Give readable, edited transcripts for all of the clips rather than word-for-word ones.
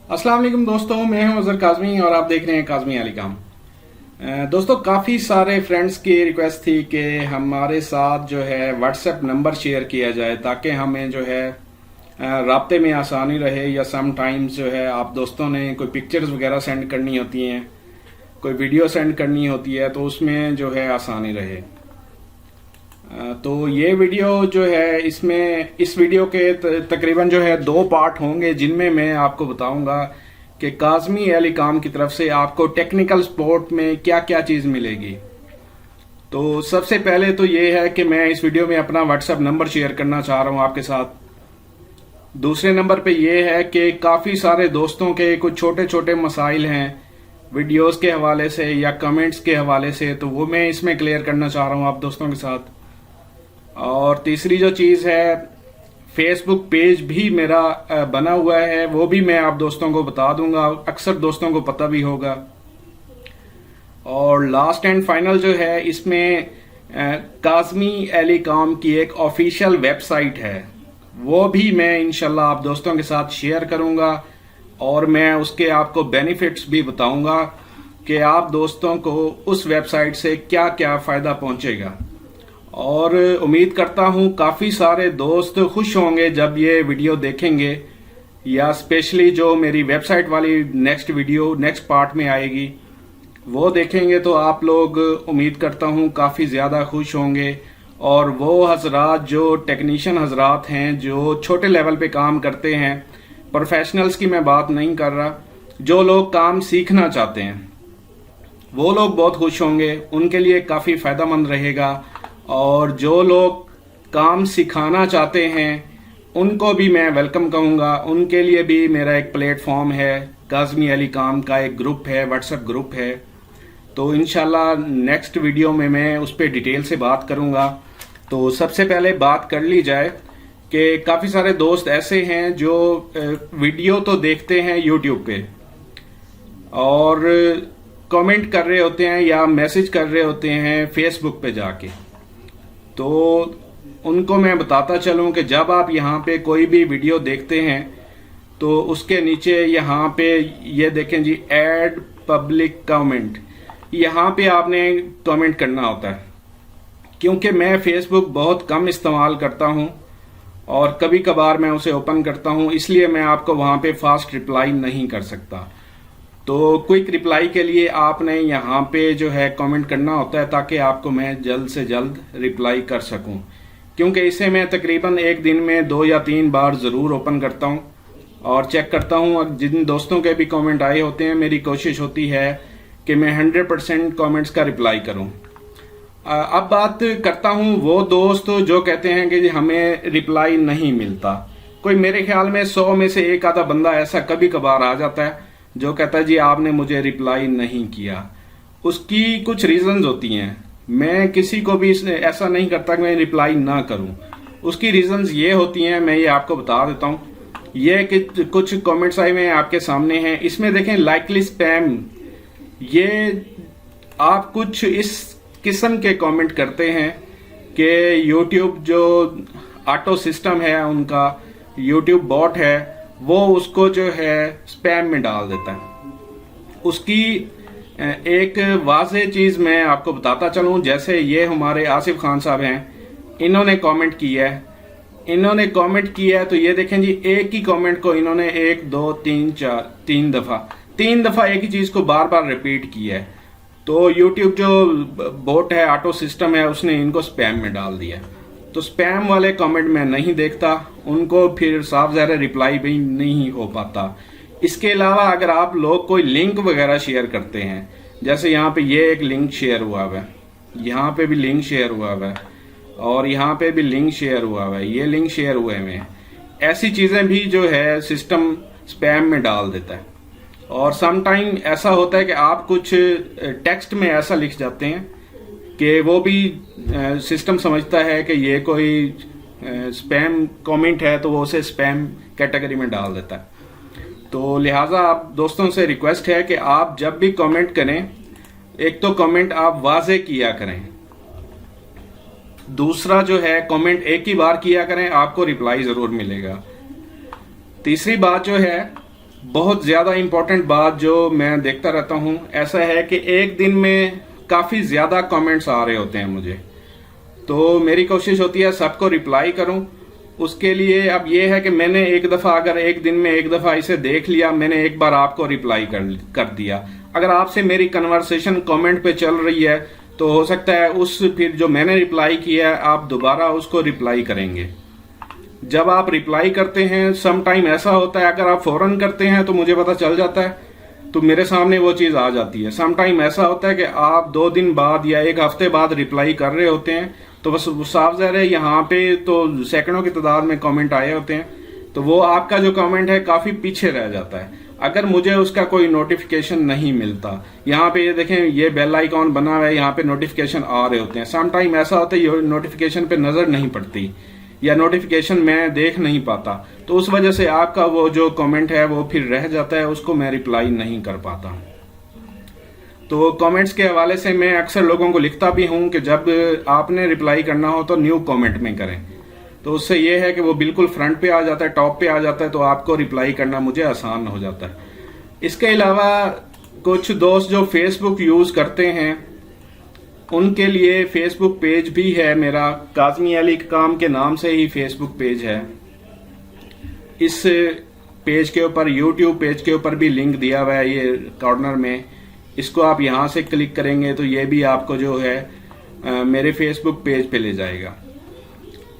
अस्सलाम वालेकुम दोस्तों, मैं हूं अजहर काज़मी और आप देख रहे हैं काज़मी अली काम। दोस्तों, काफ़ी सारे फ्रेंड्स की रिक्वेस्ट थी कि हमारे साथ जो है व्हाट्सएप नंबर शेयर किया जाए ताकि हमें जो है राब्ते में आसानी रहे, या सम टाइम्स जो है आप दोस्तों ने कोई पिक्चर्स वगैरह सेंड करनी होती हैं, कोई वीडियो सेंड करनी होती है, तो उसमें जो है आसानी रहे। तो ये वीडियो जो है इस वीडियो के तकरीबन जो है 2 पार्ट होंगे, जिनमें मैं आपको बताऊंगा कि काज़मी अली काम की तरफ से आपको टेक्निकल सपोर्ट में क्या क्या चीज़ मिलेगी। तो सबसे पहले तो ये है कि मैं इस वीडियो में अपना व्हाट्सएप नंबर शेयर करना चाह रहा हूँ आपके साथ। दूसरे नंबर पे ये है कि काफ़ी सारे दोस्तों के कुछ छोटे छोटे मसाइल हैं वीडियोस के हवाले से या कमेंट्स के हवाले से, तो वो मैं इसमें क्लियर करना चाह रहा हूँ आप दोस्तों के साथ। और तीसरी जो चीज़ है, फेसबुक पेज भी मेरा बना हुआ है, वो भी मैं आप दोस्तों को बता दूंगा, अक्सर दोस्तों को पता भी होगा। और लास्ट एंड फाइनल जो है, इसमें काज़मी अली काम की एक ऑफिशियल वेबसाइट है, वो भी मैं इंशाल्लाह आप दोस्तों के साथ शेयर करूंगा और मैं उसके आपको बेनिफिट्स भी बताऊंगा कि आप दोस्तों को उस वेबसाइट से क्या क्या फ़ायदा पहुंचेगा। और उम्मीद करता हूं काफ़ी सारे दोस्त खुश होंगे जब ये वीडियो देखेंगे, या स्पेशली जो मेरी वेबसाइट वाली नेक्स्ट वीडियो नेक्स्ट पार्ट में आएगी वो देखेंगे, तो आप लोग उम्मीद करता हूं काफ़ी ज़्यादा खुश होंगे। और वो हजरात जो टेक्नीशियन हजरात हैं, जो छोटे लेवल पे काम करते हैं, प्रोफेशनल्स की मैं बात नहीं कर रहा, जो लोग काम सीखना चाहते हैं वो लोग बहुत खुश होंगे, उनके लिए काफ़ी फ़ायदेमंद रहेगा। और जो लोग काम सिखाना चाहते हैं उनको भी मैं वेलकम कहूँगा, उनके लिए भी मेरा एक प्लेटफॉर्म है, काज़मी अली काम का एक ग्रुप है, व्हाट्सएप ग्रुप है। तो इंशाल्लाह नेक्स्ट वीडियो में मैं उस पर डिटेल से बात करूँगा। तो सबसे पहले बात कर ली जाए कि काफ़ी सारे दोस्त ऐसे हैं जो वीडियो तो देखते हैं यूट्यूब पे और कमेंट कर रहे होते हैं या मैसेज कर रहे होते हैं फेसबुक पे जाके। तो उनको मैं बताता चलूं कि जब आप यहाँ पे कोई भी वीडियो देखते हैं तो उसके नीचे यहाँ पे ये देखें जी, ऐड पब्लिक कमेंट, यहाँ पे आपने कमेंट करना होता है। क्योंकि मैं फेसबुक बहुत कम इस्तेमाल करता हूँ और कभी कभार मैं उसे ओपन करता हूँ, इसलिए मैं आपको वहाँ पे फास्ट रिप्लाई नहीं कर सकता। तो क्विक रिप्लाई के लिए आपने यहाँ पे जो है कमेंट करना होता है, ताकि आपको मैं जल्द से जल्द रिप्लाई कर सकूं। क्योंकि इसे मैं तकरीबन एक दिन में 2 या 3 बार ज़रूर ओपन करता हूं और चेक करता हूं। और जिन दोस्तों के भी कमेंट आए होते हैं, मेरी कोशिश होती है कि मैं 100% कमेंट्स का रिप्लाई करूं। अब बात करता हूं वो दोस्त जो कहते हैं कि हमें रिप्लाई नहीं मिलता। कोई मेरे ख्याल में 100 में से एक आधा बंदा ऐसा कभी कभार आ जाता है जो कहता है जी आपने मुझे रिप्लाई नहीं किया। उसकी कुछ रीजंस होती हैं, मैं किसी को भी ऐसा नहीं करता कि मैं रिप्लाई ना करूं। उसकी रीजंस ये होती हैं, मैं ये आपको बता देता हूं। ये कि कुछ कमेंट्स आए हुए हैं आपके सामने हैं, इसमें देखें लाइकली स्पैम, ये आप कुछ इस किस्म के कमेंट करते हैं कि यूट्यूब जो ऑटो सिस्टम है, उनका यूट्यूब बॉट है, वो उसको जो है स्पैम में डाल देता है। उसकी एक वाज़ेह चीज़ मैं आपको बताता चलूं, जैसे ये हमारे आसिफ खान साहब हैं, इन्होंने कमेंट किया है। तो ये देखें जी, एक ही कमेंट को इन्होंने 1 2 3 4 3 दफ़ा एक ही चीज़ को बार बार रिपीट किया है। तो यूट्यूब जो बोट है, ऑटो सिस्टम है, उसने इनको स्पैम में डाल दिया। तो स्पैम वाले कमेंट मैं नहीं देखता, उनको फिर साफ ज़ाहिर रिप्लाई भी नहीं हो पाता। इसके अलावा अगर आप लोग कोई लिंक वगैरह शेयर करते हैं, जैसे यहाँ पे ये एक लिंक शेयर हुआ हुआ है, यहाँ पे भी लिंक शेयर हुआ हुआ है, और यहाँ पे भी लिंक शेयर हुआ हुआ है, ये लिंक शेयर हुए हैं, ऐसी चीज़ें भी जो है सिस्टम स्पैम में डाल देता है। और समटाइम ऐसा होता है कि आप कुछ टेक्स्ट में ऐसा लिख जाते हैं कि वो भी सिस्टम समझता है कि ये कोई स्पैम कमेंट है, तो वो उसे स्पैम कैटेगरी में डाल देता है। तो लिहाजा आप दोस्तों से रिक्वेस्ट है कि आप जब भी कमेंट करें, एक तो कमेंट आप वाज़ेह किया करें, दूसरा जो है कमेंट एक ही बार किया करें, आपको रिप्लाई ज़रूर मिलेगा। तीसरी बात जो है बहुत ज़्यादा इम्पोर्टेंट बात जो मैं देखता रहता हूँ, ऐसा है कि एक दिन में काफ़ी ज़्यादा कमेंट्स आ रहे होते हैं मुझे, तो मेरी कोशिश होती है सबको रिप्लाई करूं। उसके लिए अब ये है कि मैंने एक दफ़ा, अगर एक दिन में एक दफ़ा इसे देख लिया, मैंने एक बार आपको रिप्लाई कर दिया। अगर आपसे मेरी कन्वर्सेशन कमेंट पे चल रही है तो हो सकता है उस फिर जो मैंने रिप्लाई किया है आप दोबारा उसको रिप्लाई करेंगे। जब आप रिप्लाई करते हैं, सम टाइम ऐसा होता है अगर आप फौरन करते हैं तो मुझे पता चल जाता है, तो मेरे सामने वो चीज़ आ जाती है। सम टाइम ऐसा होता है कि आप 2 दिन बाद या 1 हफ्ते बाद रिप्लाई कर रहे होते हैं, तो बस साफ ज़ाहिर है यहाँ पे तो सैकड़ों की तादाद में कमेंट आए होते हैं, तो वो आपका जो कमेंट है काफ़ी पीछे रह जाता है अगर मुझे उसका कोई नोटिफिकेशन नहीं मिलता। यहाँ पे ये देखें, ये बेल आइकॉन बना हुआ है, यहाँ पे नोटिफिकेशन आ रहे होते हैं। सम टाइम ऐसा होता है ये नोटिफिकेशन पे नज़र नहीं पड़ती या नोटिफिकेशन मैं देख नहीं पाता, तो उस वजह से आपका वो जो कमेंट है वो फिर रह जाता है, उसको मैं रिप्लाई नहीं कर पाता। तो कमेंट्स के हवाले से मैं अक्सर लोगों को लिखता भी हूं कि जब आपने रिप्लाई करना हो तो न्यू कमेंट में करें, तो उससे ये है कि वो बिल्कुल फ्रंट पे आ जाता है, टॉप पे आ जाता है, तो आपको रिप्लाई करना मुझे आसान हो जाता है। इसके अलावा कुछ दोस्त जो फेसबुक यूज़ करते हैं उनके लिए फेसबुक पेज भी है मेरा, काज़मी अली काम के नाम से ही फेसबुक पेज है। इस पेज के ऊपर, यूट्यूब पेज के ऊपर भी लिंक दिया हुआ है ये कॉर्नर में, इसको आप यहाँ से क्लिक करेंगे तो ये भी आपको जो है मेरे फेसबुक पेज पे ले जाएगा।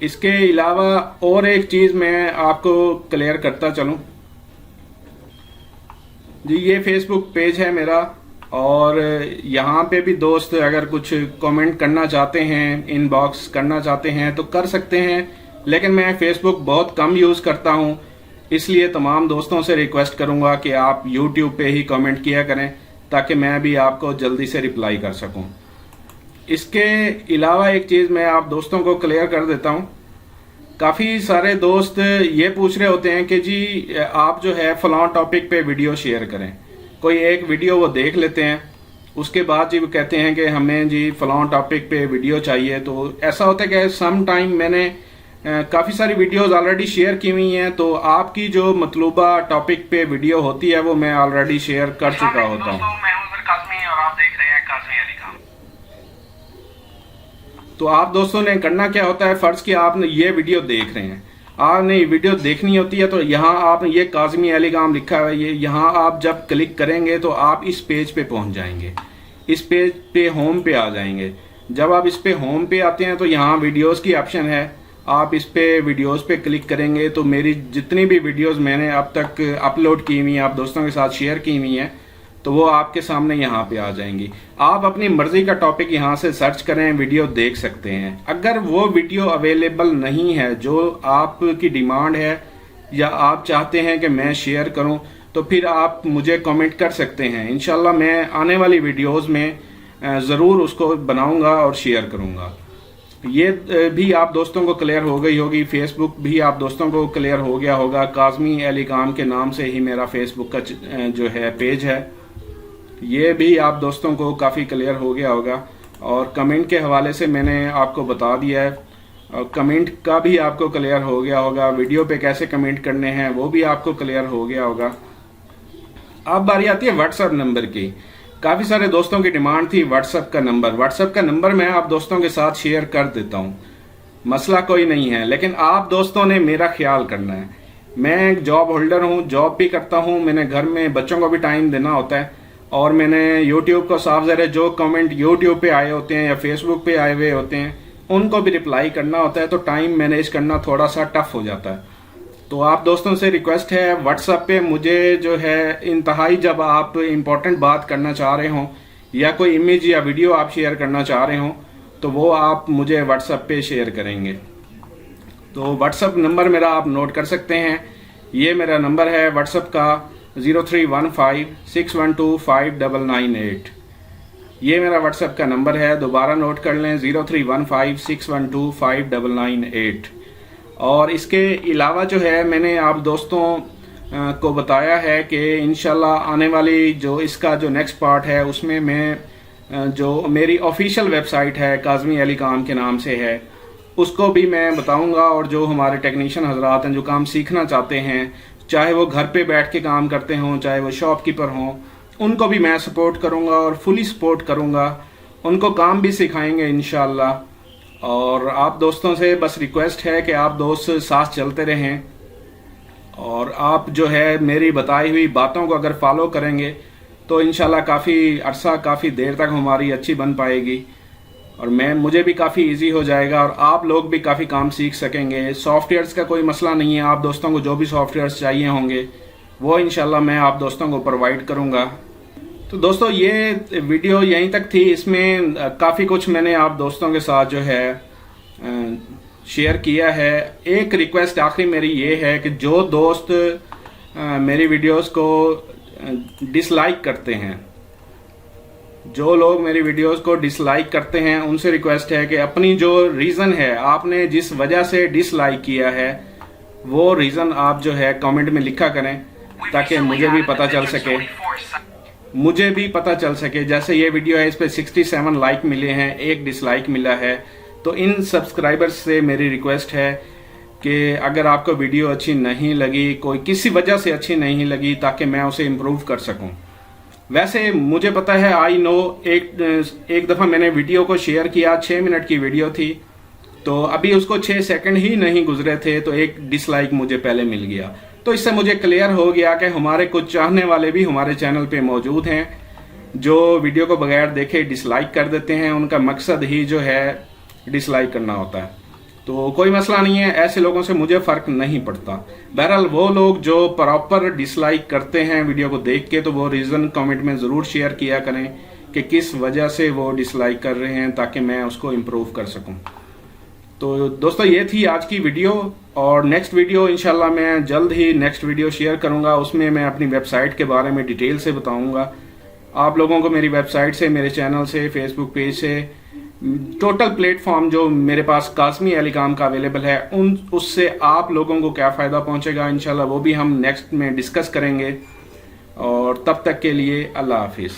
इसके अलावा और एक चीज़ मैं आपको क्लियर करता चलूँ जी, ये फेसबुक पेज है मेरा, और यहाँ पे भी दोस्त अगर कुछ कमेंट करना चाहते हैं, इनबॉक्स करना चाहते हैं तो कर सकते हैं, लेकिन मैं फेसबुक बहुत कम यूज़ करता हूँ, इसलिए तमाम दोस्तों से रिक्वेस्ट करूँगा कि आप यूट्यूब पे ही कमेंट किया करें ताकि मैं भी आपको जल्दी से रिप्लाई कर सकूं। इसके अलावा एक चीज़ मैं आप दोस्तों को क्लियर कर देता हूं, काफ़ी सारे दोस्त ये पूछ रहे होते हैं कि जी आप जो है फलां टॉपिक पे वीडियो शेयर करें। कोई एक वीडियो वो देख लेते हैं, उसके बाद जी वो कहते हैं कि हमें जी फलां टॉपिक पे वीडियो चाहिए। तो ऐसा होता है कि सम टाइम मैंने काफ़ी सारी वीडियोस ऑलरेडी शेयर की हुई हैं, तो आपकी जो मतलूबा टॉपिक पे वीडियो होती है वो मैं ऑलरेडी शेयर कर चुका होता हूँ। मैं हूं काज़मी और आप देख रहे हैं काज़मी अली खान। तो आप दोस्तों ने करना क्या होता है, फर्ज कि आपने ये वीडियो देख रहे हैं, आपने वीडियो देखनी होती है, तो यहाँ आपने ये काज़मी अली खान लिखा है, ये यहाँ आप जब क्लिक करेंगे तो आप इस पेज पे पहुँच जाएंगे, इस पेज पे होम पे आ जाएंगे। जब आप इस पे होम पे आते हैं तो यहाँ वीडियोज़ की ऑप्शन है, आप इस पे वीडियोस पे क्लिक करेंगे तो मेरी जितनी भी वीडियोस मैंने अब तक अपलोड की हुई हैं, आप दोस्तों के साथ शेयर की हुई हैं, तो वो आपके सामने यहाँ पे आ जाएंगी। आप अपनी मर्जी का टॉपिक यहाँ से सर्च करें, वीडियो देख सकते हैं। अगर वो वीडियो अवेलेबल नहीं है जो आपकी डिमांड है या आप चाहते हैं कि मैं शेयर करूँ, तो फिर आप मुझे कमेंट कर सकते हैं। इंशाल्लाह मैं आने वाली वीडियोज़ में ज़रूर उसको बनाऊँगा और शेयर करूँगा। ये भी आप दोस्तों को क्लियर हो गई होगी, फेसबुक भी आप दोस्तों को क्लियर हो गया होगा। काज़मी अली काम के नाम से ही मेरा फेसबुक का जो है पेज है, ये भी आप दोस्तों को काफ़ी क्लियर हो गया होगा। और कमेंट के हवाले से मैंने आपको बता दिया है, और कमेंट का भी आपको क्लियर हो गया होगा। वीडियो पे कैसे कमेंट करने हैं वो भी आपको क्लियर हो गया होगा। अब बारी आती है व्हाट्सएप नंबर की। काफ़ी सारे दोस्तों की डिमांड थी व्हाट्सएप का नंबर। व्हाट्सएप का नंबर मैं आप दोस्तों के साथ शेयर कर देता हूँ, मसला कोई नहीं है, लेकिन आप दोस्तों ने मेरा ख्याल करना है। मैं एक जॉब होल्डर हूँ, जॉब भी करता हूँ, मैंने घर में बच्चों को भी टाइम देना होता है, और मैंने यूट्यूब को साफ ज़रा जो कमेंट यूट्यूब पे आए होते हैं या फेसबुक पे आए हुए होते हैं उनको भी रिप्लाई करना होता है, तो टाइम मैनेज करना थोड़ा सा टफ हो जाता है। तो आप दोस्तों से रिक्वेस्ट है, व्हाट्सएप पे मुझे जो है इंतहाई जब आप इम्पोर्टेंट बात करना चाह रहे हों या कोई इमेज या वीडियो आप शेयर करना चाह रहे हों तो वो आप मुझे व्हाट्सएप पे शेयर करेंगे। तो व्हाट्सएप नंबर मेरा आप नोट कर सकते हैं, ये मेरा नंबर है व्हाट्सएप का 0315612598। ये मेरा व्हाट्सएप का नंबर है, दोबारा नोट कर लें 0315612598। और इसके अलावा जो है मैंने आप दोस्तों को बताया है कि इंशाल्लाह आने वाली जो इसका जो नेक्स्ट पार्ट है उसमें मैं जो मेरी ऑफिशियल वेबसाइट है काज़मी अली काम के नाम से है उसको भी मैं बताऊंगा। और जो हमारे टेक्नीशियन हजरात हैं जो काम सीखना चाहते हैं चाहे वो घर पे बैठ के काम करते हों, चाहे वो शॉपकीपर हों, उनको भी मैं सपोर्ट करूँगा और फुली सपोर्ट करूँगा। उनको काम भी सिखाएंगे इंशाल्लाह। और आप दोस्तों से बस रिक्वेस्ट है कि आप दोस्त साथ चलते रहें, और आप जो है मेरी बताई हुई बातों को अगर फॉलो करेंगे तो इंशाल्लाह काफ़ी देर तक हमारी अच्छी बन पाएगी, और मुझे भी काफ़ी इजी हो जाएगा, और आप लोग भी काफ़ी काम सीख सकेंगे। सॉफ्टवेयर्स का कोई मसला नहीं है, आप दोस्तों को जो भी सॉफ्टवेयर्स चाहिए होंगे वो इंशाल्लाह मैं आप दोस्तों को प्रोवाइड करूँगा। तो दोस्तों ये वीडियो यहीं तक थी। इसमें काफ़ी कुछ मैंने आप दोस्तों के साथ जो है शेयर किया है। एक रिक्वेस्ट आखिरी मेरी ये है कि जो दोस्त मेरी वीडियोस को डिसलाइक करते हैं, जो लोग मेरी वीडियोस को डिसलाइक करते हैं, उनसे रिक्वेस्ट है कि अपनी जो रीज़न है, आपने जिस वजह से डिसलाइक किया है, वो रीज़न आप जो है कमेंट में लिखा करें, ताकि मुझे भी पता चल सके। जैसे ये वीडियो है, इस पे 67 लाइक मिले हैं, 1 डिसलाइक मिला है। तो इन सब्सक्राइबर्स से मेरी रिक्वेस्ट है कि अगर आपको वीडियो अच्छी नहीं लगी, कोई किसी वजह से अच्छी नहीं लगी, ताकि मैं उसे इम्प्रूव कर सकूं। वैसे मुझे पता है, आई नो, एक दफ़ा मैंने वीडियो को शेयर किया, 6 मिनट की वीडियो थी, तो अभी उसको 6 सेकंड ही नहीं गुजरे थे तो 1 डिसलाइक मुझे पहले मिल गया। तो इससे मुझे क्लियर हो गया कि हमारे कुछ चाहने वाले भी हमारे चैनल पे मौजूद हैं, जो वीडियो को बगैर देखे डिसलाइक कर देते हैं। उनका मकसद ही जो है डिसलाइक करना होता है। तो कोई मसला नहीं है, ऐसे लोगों से मुझे फ़र्क नहीं पड़ता। बहरहाल वो लोग जो प्रॉपर डिसलाइक करते हैं वीडियो को देख के, तो वो रीज़न कमेंट में ज़रूर शेयर किया करें कि किस वजह से वो डिसलाइक कर रहे हैं, ताकि मैं उसको इम्प्रूव कर सकूं। तो दोस्तों ये थी आज की वीडियो, और नेक्स्ट वीडियो इंशाल्लाह मैं जल्द ही नेक्स्ट वीडियो शेयर करूंगा। उसमें मैं अपनी वेबसाइट के बारे में डिटेल से बताऊंगा आप लोगों को। मेरी वेबसाइट से, मेरे चैनल से, फेसबुक पेज से, टोटल प्लेटफॉर्म जो मेरे पास काज़मी अलीकाम का अवेलेबल है, उससे आप लोगों को क्या फ़ायदा पहुंचेगा इंशाल्लाह वो भी हम नेक्स्ट में डिस्कस करेंगे। और तब तक के लिए अल्लाह हाफिज़।